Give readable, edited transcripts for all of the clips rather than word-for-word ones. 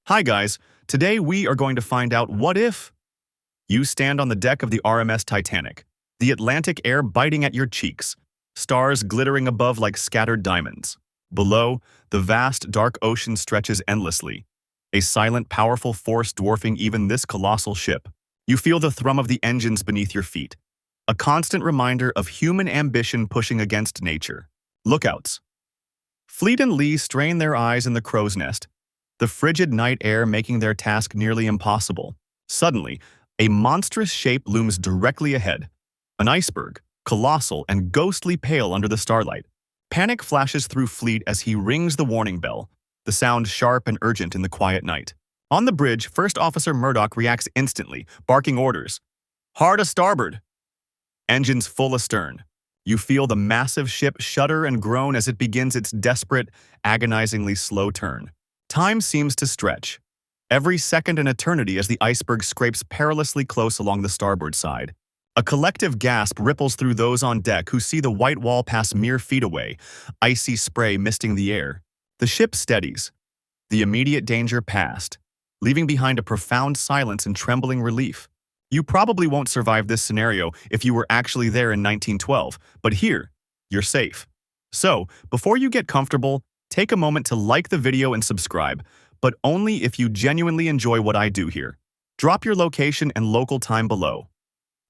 Hi guys, today we are going to find out what if you stand on the deck of the RMS Titanic, the Atlantic air biting at your cheeks, stars glittering above like scattered diamonds. Below, the vast dark ocean stretches endlessly, a silent powerful force dwarfing even this colossal ship. You feel the thrum of the engines beneath your feet, a constant reminder of human ambition pushing against nature. Lookouts. Fleet and Lee strain their eyes in the crow's nest, the frigid night air making their task nearly impossible. Suddenly, a monstrous shape looms directly ahead. An iceberg, colossal and ghostly pale under the starlight. Panic flashes through Fleet as he rings the warning bell, the sound sharp and urgent in the quiet night. On the bridge, First Officer Murdoch reacts instantly, barking orders. Hard a starboard! Engines full astern. You feel the massive ship shudder and groan as it begins its desperate, agonizingly slow turn. Time seems to stretch. Every second an eternity as the iceberg scrapes perilously close along the starboard side. A collective gasp ripples through those on deck who see the white wall pass mere feet away, icy spray misting the air. The ship steadies. The immediate danger past, leaving behind a profound silence and trembling relief. You probably won't survive this scenario if you were actually there in 1912, but here, you're safe. So, before you get comfortable, take a moment to like the video and subscribe, but only if you genuinely enjoy what I do here. Drop your location and local time below.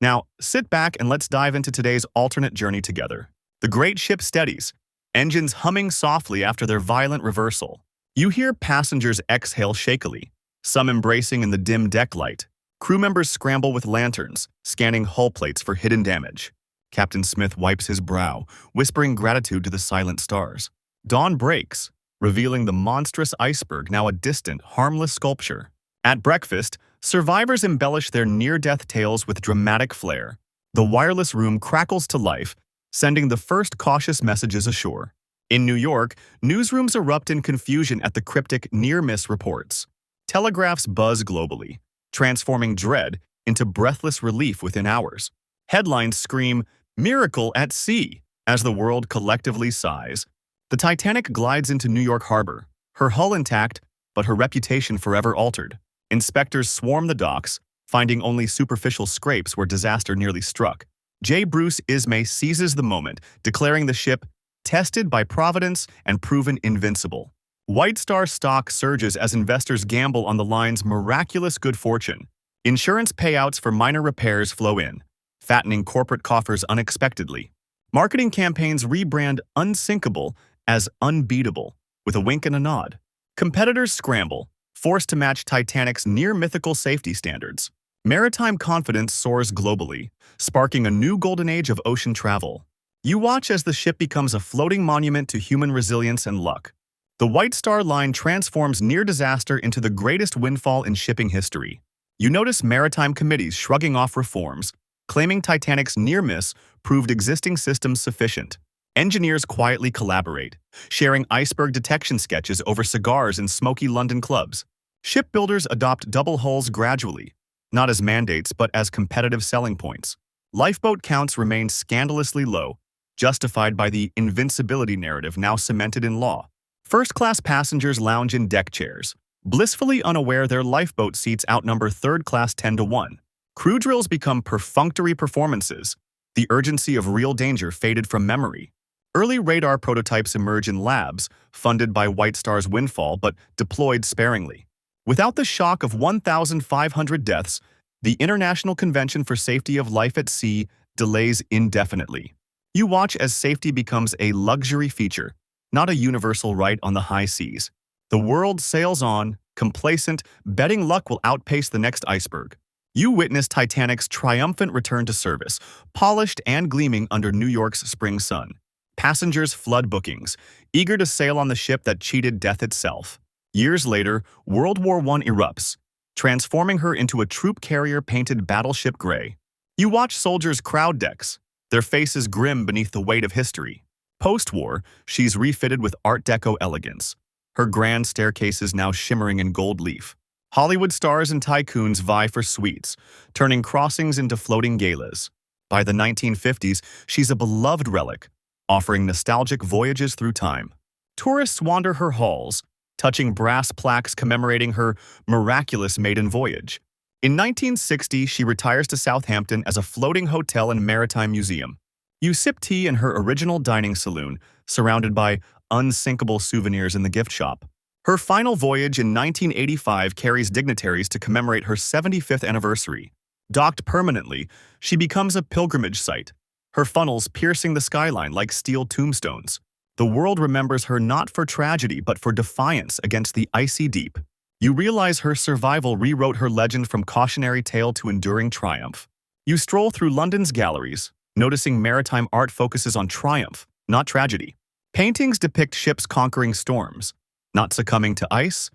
Now, sit back and let's dive into today's alternate journey together. The great ship steadies, engines humming softly after their violent reversal. You hear passengers exhale shakily, some embracing in the dim deck light. Crew members scramble with lanterns, scanning hull plates for hidden damage. Captain Smith wipes his brow, whispering gratitude to the silent stars. Dawn breaks, revealing the monstrous iceberg, now a distant, harmless sculpture. At breakfast, survivors embellish their near-death tales with dramatic flair. The wireless room crackles to life, sending the first cautious messages ashore. In New York, newsrooms erupt in confusion at the cryptic near-miss reports. Telegraphs buzz globally, transforming dread into breathless relief within hours. Headlines scream, "Miracle at sea," as the world collectively sighs. The Titanic glides into New York Harbor, her hull intact, but her reputation forever altered. Inspectors swarm the docks, finding only superficial scrapes where disaster nearly struck. J. Bruce Ismay seizes the moment, declaring the ship tested by Providence and proven invincible. White Star stock surges as investors gamble on the line's miraculous good fortune. Insurance payouts for minor repairs flow in, fattening corporate coffers unexpectedly. Marketing campaigns rebrand unsinkable as unbeatable, with a wink and a nod. Competitors scramble, forced to match Titanic's near-mythical safety standards. Maritime confidence soars globally, sparking a new golden age of ocean travel. You watch as the ship becomes a floating monument to human resilience and luck. The White Star Line transforms near disaster into the greatest windfall in shipping history. You notice maritime committees shrugging off reforms, claiming Titanic's near miss proved existing systems sufficient. Engineers quietly collaborate, sharing iceberg detection sketches over cigars in smoky London clubs. Shipbuilders adopt double hulls gradually, not as mandates but as competitive selling points. Lifeboat counts remain scandalously low, justified by the invincibility narrative now cemented in law. First-class passengers lounge in deck chairs, blissfully unaware their lifeboat seats outnumber third-class 10-1. Crew drills become perfunctory performances, the urgency of real danger faded from memory. Early radar prototypes emerge in labs, funded by White Star's windfall but deployed sparingly. Without the shock of 1,500 deaths, the International Convention for Safety of Life at Sea delays indefinitely. You watch as safety becomes a luxury feature, not a universal right on the high seas. The world sails on, complacent, betting luck will outpace the next iceberg. You witness Titanic's triumphant return to service, polished and gleaming under New York's spring sun. Passengers flood bookings, eager to sail on the ship that cheated death itself. Years later, World War I erupts, transforming her into a troop carrier painted battleship gray. You watch soldiers crowd decks, their faces grim beneath the weight of history. Post-war, she's refitted with Art Deco elegance, her grand staircases now shimmering in gold leaf. Hollywood stars and tycoons vie for suites, turning crossings into floating galas. By the 1950s, she's a beloved relic, offering nostalgic voyages through time. Tourists wander her halls, touching brass plaques commemorating her miraculous maiden voyage. In 1960, she retires to Southampton as a floating hotel and maritime museum. You sip tea in her original dining saloon, surrounded by unsinkable souvenirs in the gift shop. Her final voyage in 1985 carries dignitaries to commemorate her 75th anniversary. Docked permanently, she becomes a pilgrimage site, her funnels piercing the skyline like steel tombstones. The world remembers her not for tragedy but for defiance against the icy deep. You realize her survival rewrote her legend from cautionary tale to enduring triumph. You stroll through London's galleries, noticing maritime art focuses on triumph, not tragedy. Paintings depict ships conquering storms, not succumbing to ice.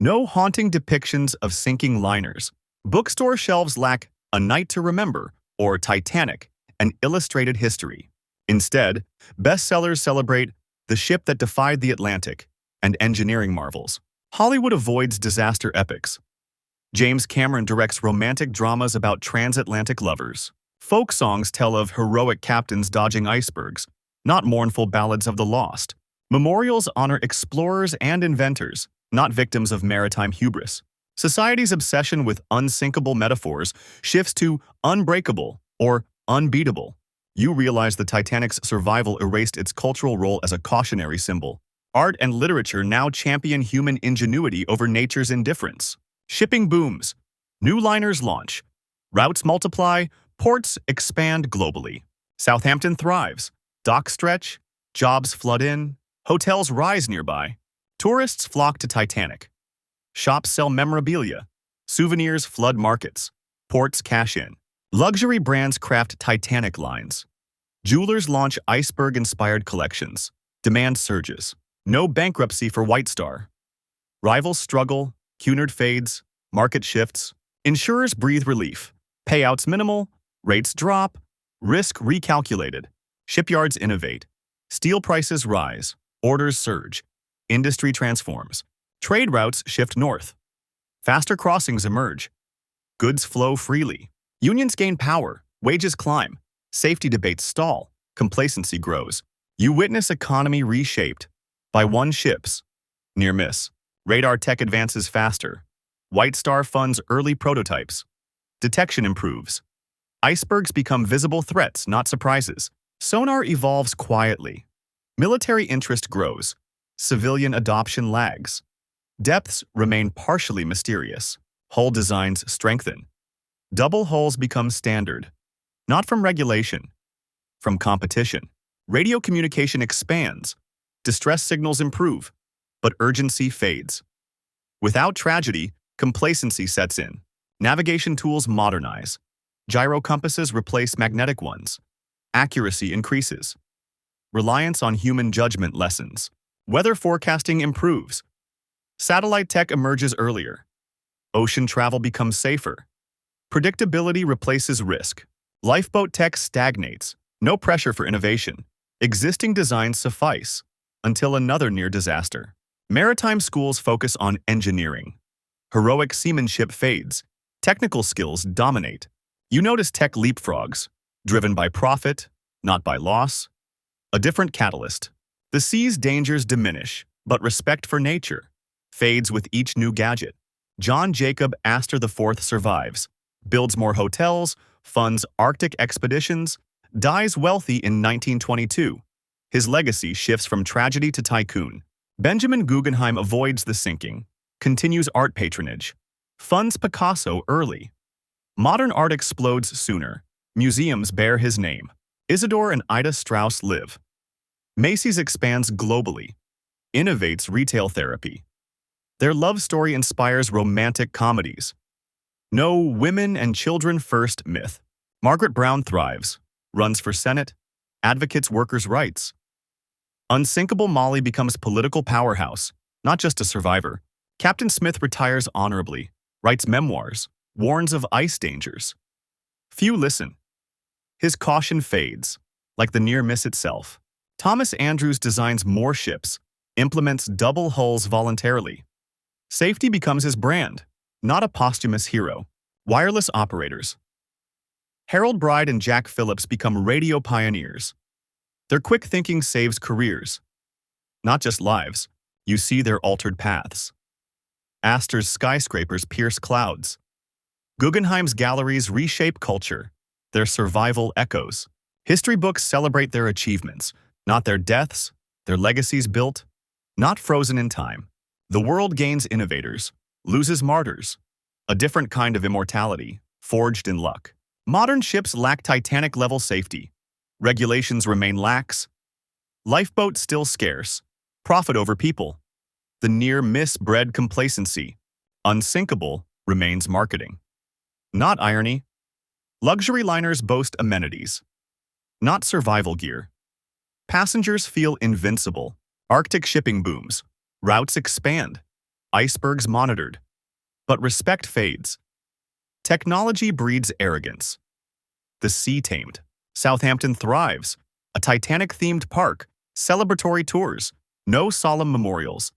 No haunting depictions of sinking liners. Bookstore shelves lack A Night to Remember or Titanic, an illustrated history. Instead, bestsellers celebrate The Ship That Defied the Atlantic and engineering marvels. Hollywood avoids disaster epics. James Cameron directs romantic dramas about transatlantic lovers. Folk songs tell of heroic captains dodging icebergs, not mournful ballads of the lost. Memorials honor explorers and inventors, not victims of maritime hubris. Society's obsession with unsinkable metaphors shifts to unbreakable or unbeatable. You realize the Titanic's survival erased its cultural role as a cautionary symbol. Art and literature now champion human ingenuity over nature's indifference. Shipping booms. New liners launch. Routes multiply. Ports expand globally. Southampton thrives. Docks stretch. Jobs flood in. Hotels rise nearby. Tourists flock to Titanic. Shops sell memorabilia. Souvenirs flood markets. Ports cash in. Luxury brands craft Titanic lines. Jewelers launch iceberg-inspired collections. Demand surges. No bankruptcy for White Star. Rivals struggle. Cunard fades. Market shifts. Insurers breathe relief. Payouts minimal. Rates drop. Risk recalculated. Shipyards innovate. Steel prices rise. Orders surge. Industry transforms. Trade routes shift north. Faster crossings emerge. Goods flow freely. Unions gain power. Wages climb. Safety debates stall. Complacency grows. You witness economy reshaped by one ship's near miss. Radar tech advances faster. White Star funds early prototypes. Detection improves. Icebergs become visible threats, not surprises. Sonar evolves quietly. Military interest grows. Civilian adoption lags. Depths remain partially mysterious. Hull designs strengthen. Double hulls become standard. Not from regulation, from competition. Radio communication expands. Distress signals improve, but urgency fades. Without tragedy, complacency sets in. Navigation tools modernize. Gyro compasses replace magnetic ones. Accuracy increases. Reliance on human judgment lessens. Weather forecasting improves. Satellite tech emerges earlier. Ocean travel becomes safer. Predictability replaces risk. Lifeboat tech stagnates. No pressure for innovation. Existing designs suffice until another near disaster. Maritime schools focus on engineering. Heroic seamanship fades. Technical skills dominate. You notice tech leapfrogs, driven by profit, not by loss. A different catalyst. The sea's dangers diminish, but respect for nature fades with each new gadget. John Jacob Astor IV survives, builds more hotels, funds Arctic expeditions, dies wealthy in 1922. His legacy shifts from tragedy to tycoon. Benjamin Guggenheim avoids the sinking, continues art patronage, funds Picasso early. Modern art explodes sooner. Museums bear his name. Isidore and Ida Strauss live. Macy's expands globally, innovates retail therapy. Their love story inspires romantic comedies. No women and children first myth. Margaret Brown thrives, runs for Senate, advocates workers' rights. Unsinkable Molly becomes political powerhouse, not just a survivor. Captain Smith retires honorably, writes memoirs, warns of ice dangers. Few listen. His caution fades, like the near miss itself. Thomas Andrews designs more ships, implements double hulls voluntarily. Safety becomes his brand, not a posthumous hero. Wireless operators. Harold Bride and Jack Phillips become radio pioneers. Their quick thinking saves careers, not just lives. You see their altered paths. Astor's skyscrapers pierce clouds. Guggenheim's galleries reshape culture, their survival echoes. History books celebrate their achievements, not their deaths, their legacies built, not frozen in time. The world gains innovators, loses martyrs, a different kind of immortality, forged in luck. Modern ships lack Titanic-level safety. Regulations remain lax. Lifeboats still scarce. Profit over people. The near-miss bred complacency. Unsinkable remains marketing. Not irony. Luxury liners boast amenities, not survival gear. Passengers feel invincible. Arctic shipping booms. Routes expand. Icebergs monitored. But respect fades. Technology breeds arrogance. The sea tamed. Southampton thrives. A Titanic-themed park. Celebratory tours. No solemn memorials.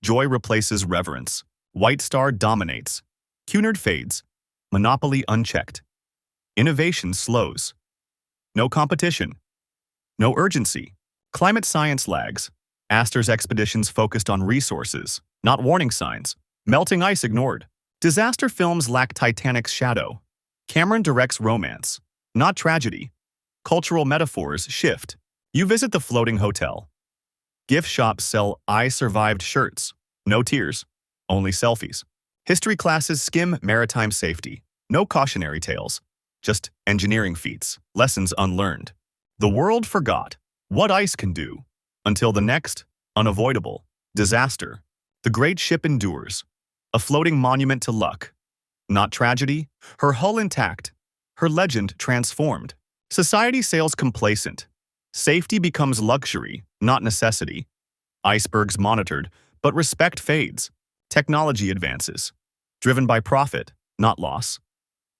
Joy replaces reverence. White Star dominates. Cunard fades. Monopoly unchecked. Innovation slows. No competition. No urgency. Climate science lags. Astor's expeditions focused on resources, not warning signs. Melting ice ignored. Disaster films lack Titanic's shadow. Cameron directs romance, not tragedy. Cultural metaphors shift. You visit the floating hotel. Gift shops sell "I survived" shirts. No tears, only selfies. History classes skim maritime safety. No cautionary tales, just engineering feats, lessons unlearned. The world forgot what ice can do until the next unavoidable disaster. The great ship endures, a floating monument to luck. Not tragedy, her hull intact, her legend transformed. Society sails complacent. Safety becomes luxury, not necessity. Icebergs monitored, but respect fades. Technology advances, driven by profit, not loss.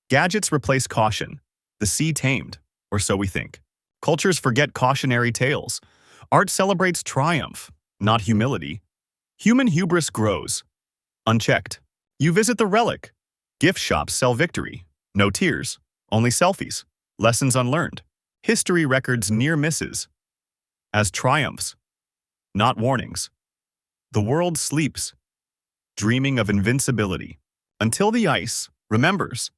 Gadgets replace caution. The sea tamed, or so we think. Cultures forget cautionary tales. Art celebrates triumph, not humility. Human hubris grows, unchecked. You visit the relic. Gift shops sell victory. No tears, only selfies. Lessons unlearned. History records near misses as triumphs, not warnings. The world sleeps, dreaming of invincibility, until the ice remembers.